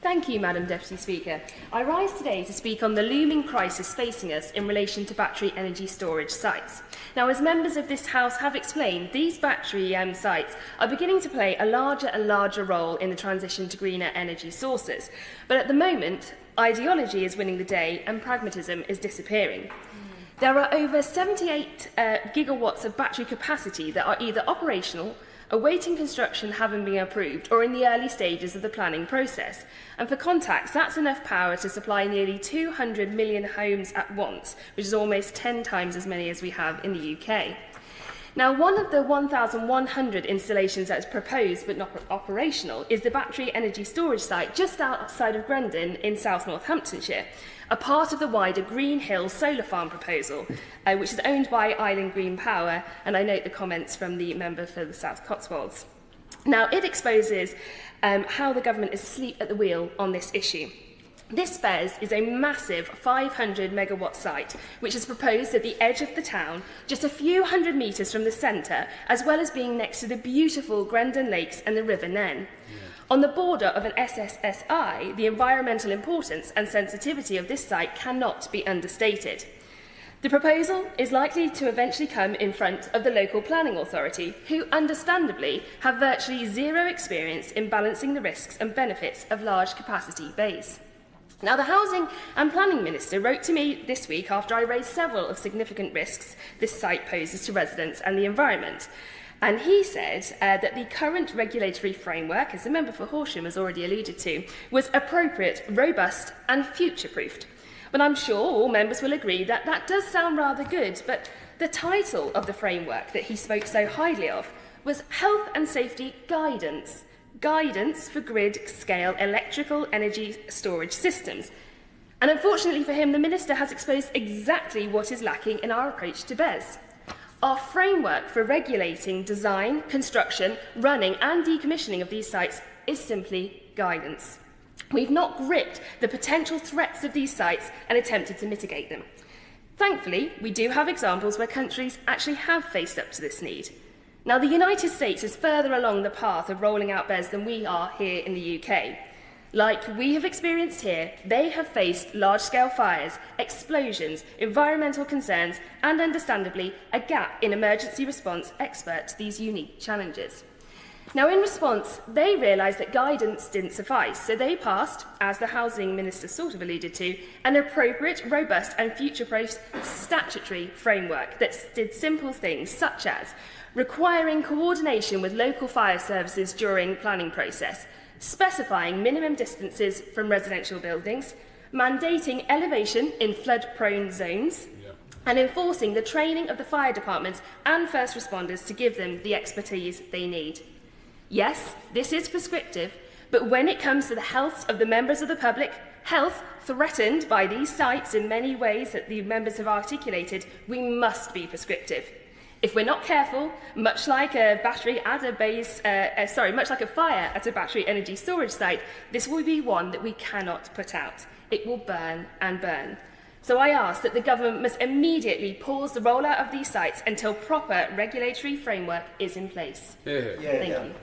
Thank you, Madam Deputy Speaker. I rise today to speak on the looming crisis facing us in relation to battery energy storage sites. Now, as members of this House have explained, these battery sites are beginning to play a larger and larger role in the transition to greener energy sources. But at the moment, ideology is winning the day and pragmatism is disappearing. There are over 78 gigawatts of battery capacity that are either operational, awaiting construction having been approved, or in the early stages of the planning process. And for context, that's enough power to supply nearly 200 million homes at once, which is almost 10 times as many as we have in the UK. Now, one of the 1,100 installations that is proposed but not operational is the battery energy storage site just outside of Grendon in South Northamptonshire, a part of the wider Green Hill solar farm proposal, which is owned by Island Green Power, and I note the comments from the member for the South Cotswolds. Now, it exposes how the government is asleep at the wheel on this issue. This BESS is a massive 500 megawatt site, which is proposed at the edge of the town, just a few hundred metres from the centre, as well as being next to the beautiful Grendon Lakes and the River Nen. On the border of an SSSI, the environmental importance and sensitivity of this site cannot be understated. The proposal is likely to eventually come in front of the local planning authority, who understandably have virtually zero experience in balancing the risks and benefits of large capacity bays. Now, the Housing and Planning Minister wrote to me this week after I raised several of significant risks this site poses to residents and the environment. And he said that the current regulatory framework, as the member for Horsham has already alluded to, was appropriate, robust and future-proofed. But I'm sure all members will agree that that does sound rather good, but the title of the framework that he spoke so highly of was Health and Safety Guidance. Guidance for grid-scale electrical energy storage systems. And unfortunately for him, the Minister has exposed exactly what is lacking in our approach to BESS. Our framework for regulating design, construction, running and decommissioning of these sites is simply guidance. We've not gripped the potential threats of these sites and attempted to mitigate them. Thankfully, we do have examples where countries actually have faced up to this need. Now, the United States is further along the path of rolling out BESS than we are here in the UK. Like we have experienced here, they have faced large-scale fires, explosions, environmental concerns, and understandably, a gap in emergency response expert to these unique challenges. Now, in response, they realised that guidance didn't suffice, so they passed, as the Housing Minister sort of alluded to, an appropriate, robust and future-proof statutory framework that did simple things such as requiring coordination with local fire services during planning process, specifying minimum distances from residential buildings, mandating elevation in flood-prone zones, and enforcing the training of the fire departments and first responders to give them the expertise they need. Yes, this is prescriptive, but when it comes to the health of the members of the public, health threatened by these sites in many ways that the members have articulated, we must be prescriptive. If we're not careful, much like a fire at a battery energy storage site, this will be one that we cannot put out. It will burn and burn. So I ask that the government must immediately pause the rollout of these sites until proper regulatory framework is in place. Thank you.